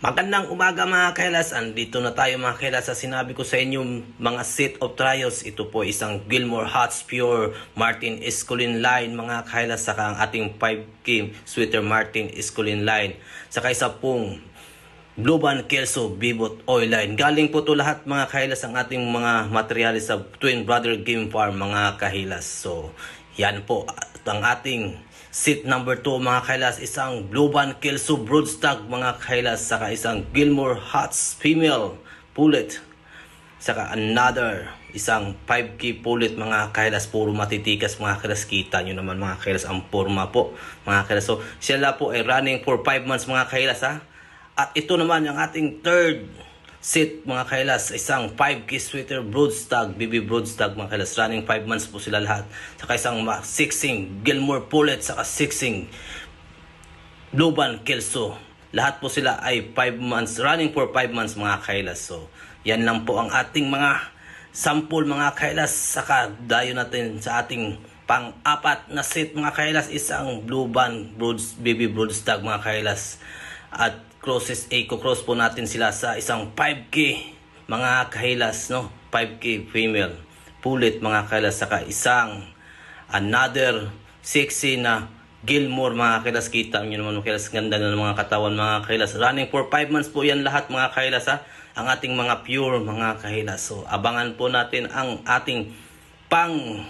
Magandang umaga mga kailas, andito na tayo mga kailas sa sinabi ko sa inyo mga set of trials. Ito po isang Gilmore Hats Pure Martin Esculin line mga kailas, saka ang ating 5K Sweater Martin Esculin line, saka isa pong Blue Band Kelso Bibot Oil line. Galing po to lahat mga kailas ang ating mga materyales sa Twin Brother Game Farm mga kahilas. So yan po ang ating seat number 2 mga kailas, isang Blue Band Kelso Broodstag mga kailas, saka isang Gilmore Hats Female Pullet, saka another isang 5K Pullet mga kailas. Puro matitikas mga kailas, kita nyo naman mga kailas ang forma po mga kailas. So sila po ay running for 5 months mga kailas ha. At ito naman ang ating third set mga kailas, isang 5K Sweater Broodstag, BB Broodstag mga kailas, running 5 months po sila lahat. Saka isang 6-ing Gilmore Pullet, saka 6-ing Blue Band Kelso. Lahat po sila ay 5 months, running for 5 months mga kailas. So yan lang po ang ating mga sample mga kailas. Saka dayo natin sa ating pang-apat na set mga kailas, isang Blue Band BB Broodstag mga kailas. At crosses, eco-cross po natin sila sa isang 5K mga kahilas, no? 5K female pullet mga kahilas, saka isang another sexy na Gilmore mga kahilas. Kita nyo naman mga kahilas, ganda na ng mga katawan mga kahilas. Running for 5 months po yan lahat mga kahilas ha. Ang ating mga pure mga kahilas. So abangan po natin ang ating pang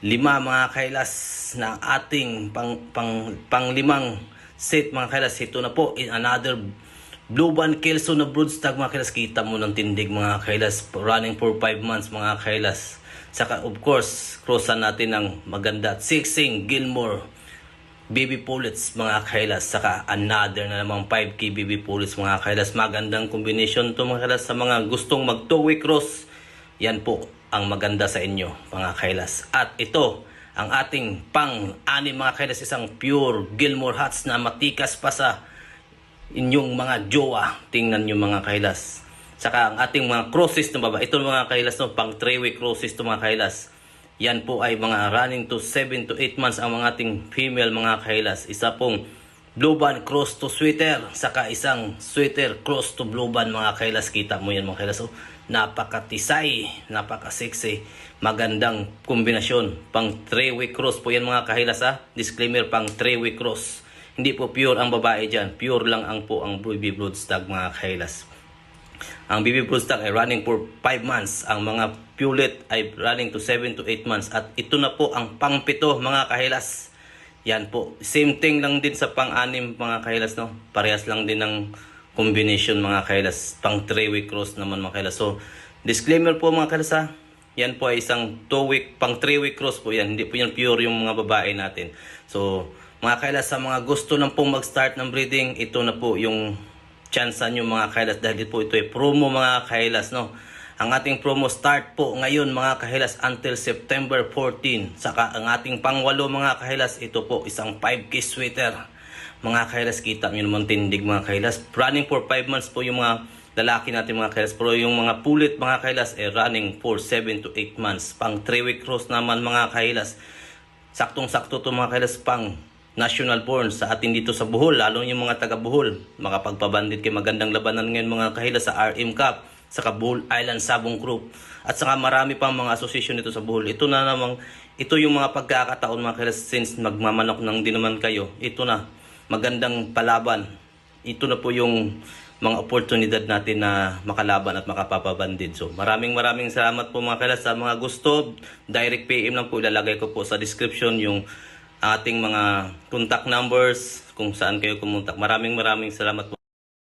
5 mga kahilas na ating pang 5 set mga kailas. Ito na po in another Blue Band Kelso na Broodstag mga kailas. Kita mo ng tindig mga kailas, running for 5 months mga kailas. Saka of course crossan natin ng maganda 6-ing Gilmore BB Pullets mga kailas, saka another na namang 5K BB Pullets mga kailas. Magandang combination to mga kailas sa mga gustong mag 2-way cross. Yan po ang maganda sa inyo mga kailas. At ito ang ating pang-anim mga kailas, isang pure Gilmore Hats na matikas pa sa inyong mga jowa. Tingnan nyo mga kailas. Saka ang ating mga crosses na baba, ito mga kailas, no, pang 3-way crosses to mga kailas. Yan po ay mga running to 7 to 8 months ang mga ating female mga kailas. Isa pong Blue Band cross to sweater, saka isang sweater cross to Blue Band mga kailas. Kita mo yan mga kailas. So, napakatisay, napaka-sexy, magandang kombinasyon. Pang 3-way cross po yan mga kahilas ha. Disclaimer, pang 3-way cross. Hindi po pure ang babae dyan. Pure lang ang po ang BB Broodstag mga kahilas. Ang BB Broodstag ay running for 5 months. Ang mga Pullet ay running to 7 to 8 months. At ito na po ang pang 7 mga kahilas. Yan po. Same thing lang din sa pang 6 mga kahilas, no? Parehas lang din ng combination mga kailas, pang 3-way cross naman mga kailas. So disclaimer po mga kailas ha, yan po ay isang 2-way, pang 3-way cross po yan, hindi po yan pure yung mga babae natin. So mga kailas, sa mga gusto lang pong mag-start ng breeding, ito na po yung chance nyo mga kailas, dahil po ito ay promo mga kailas, no? Ang ating promo start po ngayon mga kahilas until September 14. Saka ang ating pang-8 mga kahilas, ito po isang 5K sweater mga kailas. Kita nyo naman tindig mga kailas. Running for 5 months po yung mga lalaki natin mga kailas. Pero yung mga pullet mga kailas running for 7 to 8 months. Pang 3-way cross naman mga kailas. Saktong-sakto to mga kailas, pang national born sa atin dito sa Bohol. Lalo yung mga taga Bohol. Makapagpabandit kay magandang labanan ngayon mga kailas sa RM Cup. Saka Bohol Island Sabong Group. At saka marami pang mga association dito sa Bohol. Ito na namang, ito yung mga pagkakataon mga kailas, since magmamanok nang din naman kayo. Ito na, magandang palaban. Ito na po yung mga oportunidad natin na makalaban at makapapabandid. So maraming salamat po mga kailas. Sa mga gusto, direct PM lang po, ilalagay ko po sa description yung ating mga contact numbers kung saan kayo kumontak. Maraming salamat po.